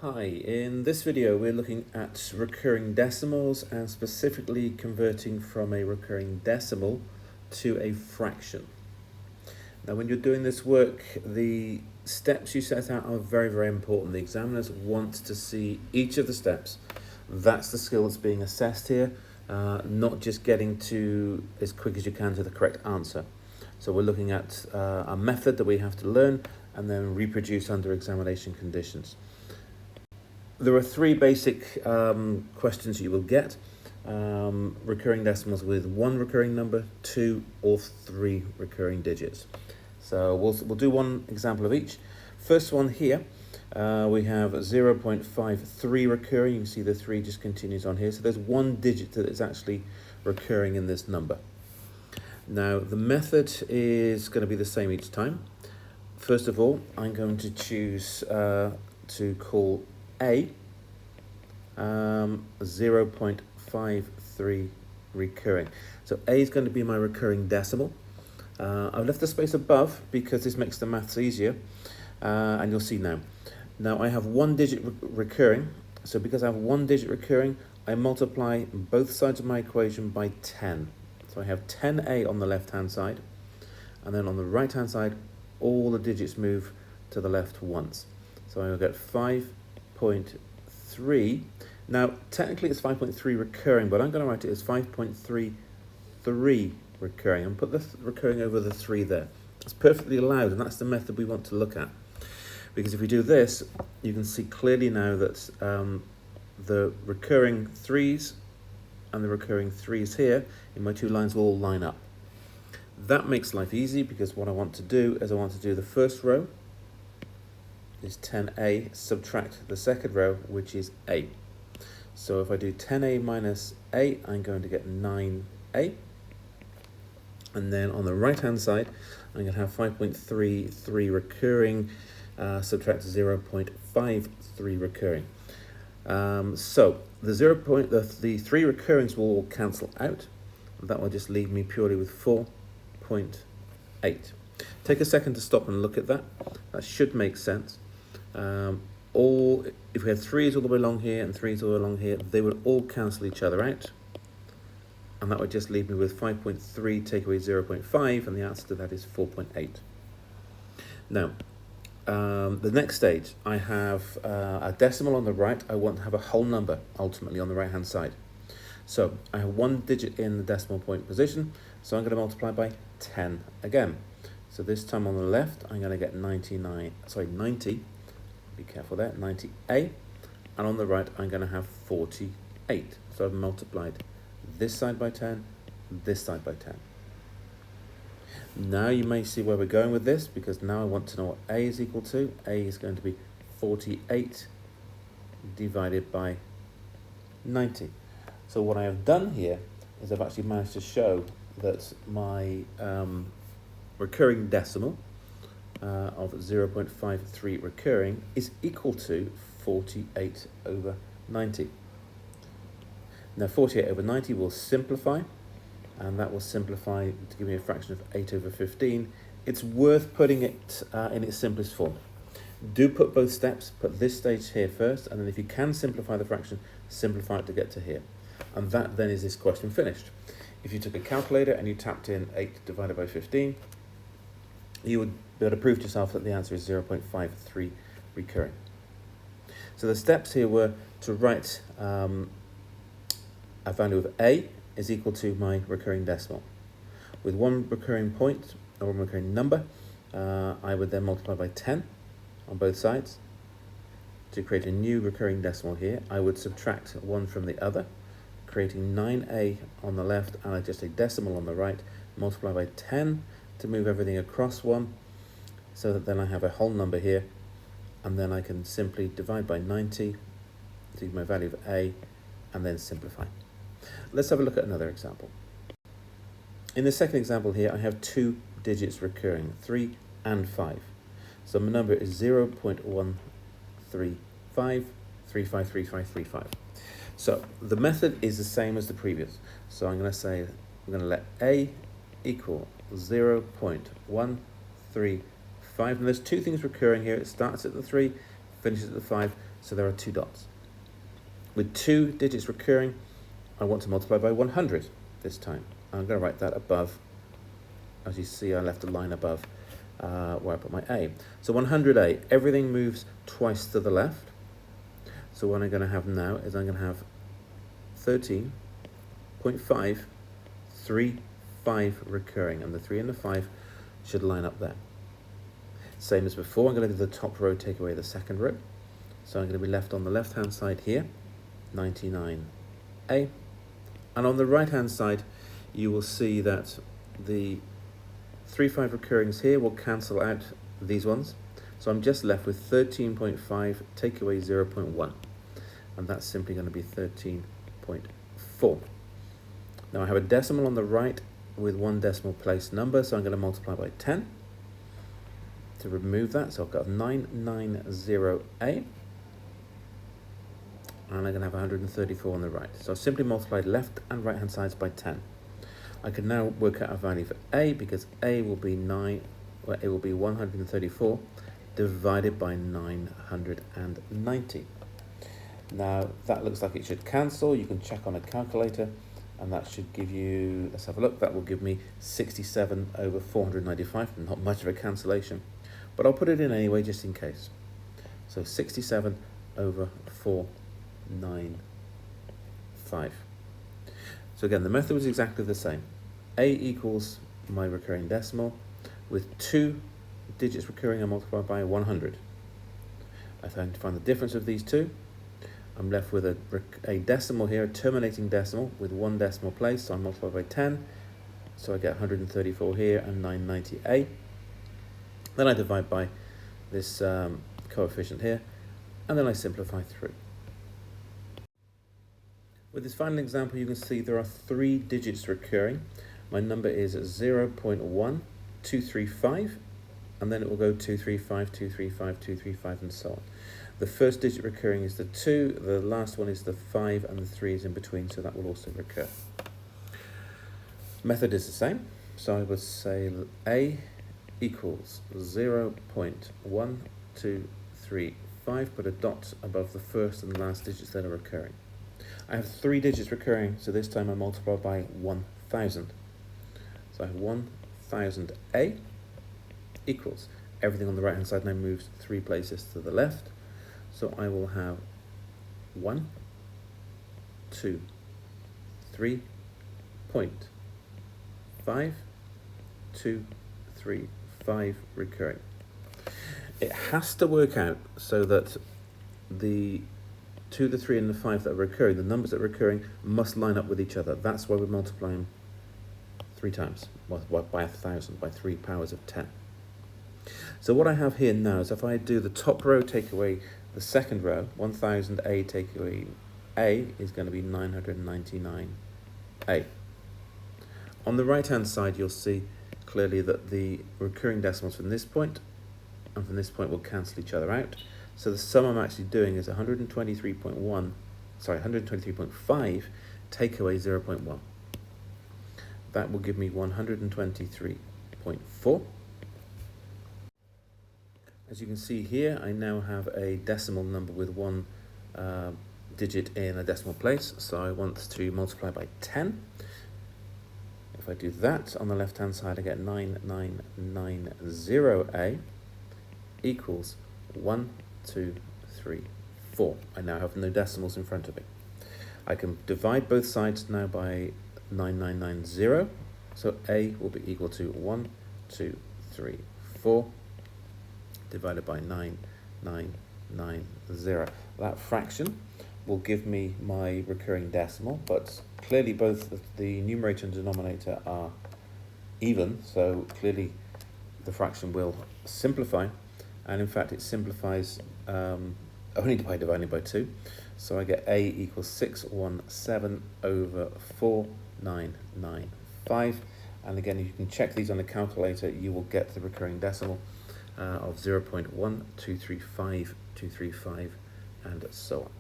Hi, in this video we're looking at recurring decimals and specifically converting from a recurring decimal to a fraction. Now when you're doing this work, the steps you set out are very important. The examiners want to see each of the steps. That's the skill that's being assessed here, not just getting to as quick as you can to the correct answer. So we're looking at a method that we have to learn and then reproduce under examination conditions. There are three basic questions you will get. Recurring decimals with one recurring number, two or three recurring digits. So we'll do one example of each. First one here, we have 0.53 recurring. You can see the 3 just continues on here. So there's one digit that is actually recurring in this number. Now the method is going to be the same each time. First of all, I'm going to choose to call A 0.53 recurring. So A is going to be my recurring decimal. I've left the space above because this makes the maths easier, and you'll see now. Now I have one digit recurring, so because I have one digit recurring, I multiply both sides of my equation by 10. So I have 10A on the left hand side, and then on the right hand side all the digits move to the left once. So I will get 5.3. Now technically it's 5.3 recurring, but I'm going to write it as 5.33 recurring and put the recurring over the 3 there. It's perfectly allowed, and that's the method we want to look at. Because if we do this, you can see clearly now that the recurring 3's and the recurring 3's here in my two lines will all line up. That makes life easy, because what I want to do is I want to do the first row is 10A, subtract the second row, which is A. So if I do 10A minus A, I'm going to get 9A. And then on the right hand side, I'm going to have 5.33 recurring, subtract 0.53 recurring. So the 3 recurrings will all cancel out. That will just leave me purely with 4.8. Take a second to stop and look at that. That should make sense. If we had 3's all the way along here and 3's all the way along here, they would all cancel each other out. And that would just leave me with 5.3 take away 0.5, and the answer to that is 4.8. Now, the next stage, I have a decimal on the right. I want to have a whole number ultimately on the right hand side. So I have one digit in the decimal point position, so I'm going to multiply by 10 again. So this time on the left, I'm going to get 90, be careful there, 90A, and on the right, I'm going to have 48. So I've multiplied this side by 10, this side by 10. Now you may see where we're going with this, because now I want to know what A is equal to. A is going to be 48 divided by 90. So what I have done here is I've actually managed to show that my recurring decimal of 0.53 recurring is equal to 48 over 90. Now 48 over 90 will simplify, and that will simplify to give me a fraction of 8 over 15. It's worth putting it in its simplest form. Do put both steps, put this stage here first, and then if you can simplify the fraction, simplify it to get to here. And that then is this question finished. If you took a calculator and you tapped in 8 divided by 15, you would be able to prove to yourself that the answer is 0.53 recurring. So the steps here were to write a value of A is equal to my recurring decimal. With one recurring point, or one recurring number, I would then multiply by 10 on both sides. To create a new recurring decimal here, I would subtract one from the other, creating 9A on the left and just a decimal on the right, multiply by 10 to move everything across one, so that then I have a whole number here, and then I can simply divide by 90 to give my value of A, and then simplify. Let's have a look at another example. In the second example here, I have 2 digits recurring, 3 and 5. So my number is 0.135353535. So the method is the same as the previous. So I'm going to let A equal 0.135. And there's 2 things recurring here. It starts at the 3, finishes at the 5, so there are 2 dots. With 2 digits recurring, I want to multiply by 100 this time. I'm going to write that above. As you see, I left a line above where I put my A. So 100A, everything moves twice to the left. So what I'm going to have now is I'm going to have 13.535 recurring, and the 3 and the 5 should line up there. Same as before, I'm going to do the top row, take away the second row. So I'm going to be left on the left hand side here, 99A. And on the right hand side, you will see that the 3, 5 recurrings here will cancel out these ones. So I'm just left with 13.5, take away 0.1. And that's simply going to be 13.4. Now I have a decimal on the right with 1 decimal place number, so I'm going to multiply by 10 to remove that. So I've got 990A, and I'm going to have 134 on the right. So I've simply multiplied left and right hand sides by 10. I can now work out a value for A, because A will be 134 divided by 990. Now that looks like it should cancel. You can check on a calculator, and that should give you, let's have a look, that will give me 67 over 495, not much of a cancellation, but I'll put it in anyway just in case. So 67 over 495. So again, the method was exactly the same. A equals my recurring decimal. With 2 digits recurring, I multiply by 100. I find the difference of these two. I'm left with a decimal here, a terminating decimal with 1 decimal place, so I multiply by 10. So I get 134 here and 990A. Then I divide by this coefficient here, and then I simplify through. With this final example, you can see there are 3 digits recurring. My number is 0.1235, and then it will go 235, 235, 235, and so on. The first digit recurring is the 2, the last one is the 5, and the 3 is in between, so that will also recur. Method is the same, so I would say A equals 0.1235, put a dot above the first and last digits that are recurring. I have 3 digits recurring, so this time I multiply by 1000. So I have 1000A equals, everything on the right hand side now moves 3 places to the left. So I will have 1, 2, 3, 5, 2, 3, 5 recurring. It has to work out so that the 2, the 3, and the 5 that are recurring, the numbers that are recurring, must line up with each other. That's why we're multiplying 3 times, by 1000, by 3 powers of 10. So what I have here now is if I do the top row, take away the second row, 1000A take away A is going to be 999A. On the right hand side, you'll see clearly that the recurring decimals from this point and from this point will cancel each other out. So the sum I'm actually doing is 123.5 take away 0.1. That will give me 123.4. As you can see here, I now have a decimal number with 1 digit in a decimal place, so I want to multiply by 10. If I do that, on the left hand side I get 9990A equals 1, 2, 3, 4. I now have no decimals in front of me. I can divide both sides now by 9990, so A will be equal to 1, 2, 3, 4 divided by 9990. That fraction will give me my recurring decimal, but clearly both the numerator and denominator are even, so clearly the fraction will simplify, and in fact it simplifies only by dividing by 2. So I get A equals 617 over 4995, and again, if you can check these on a calculator, you will get the recurring decimal of 0.1235235, and so on.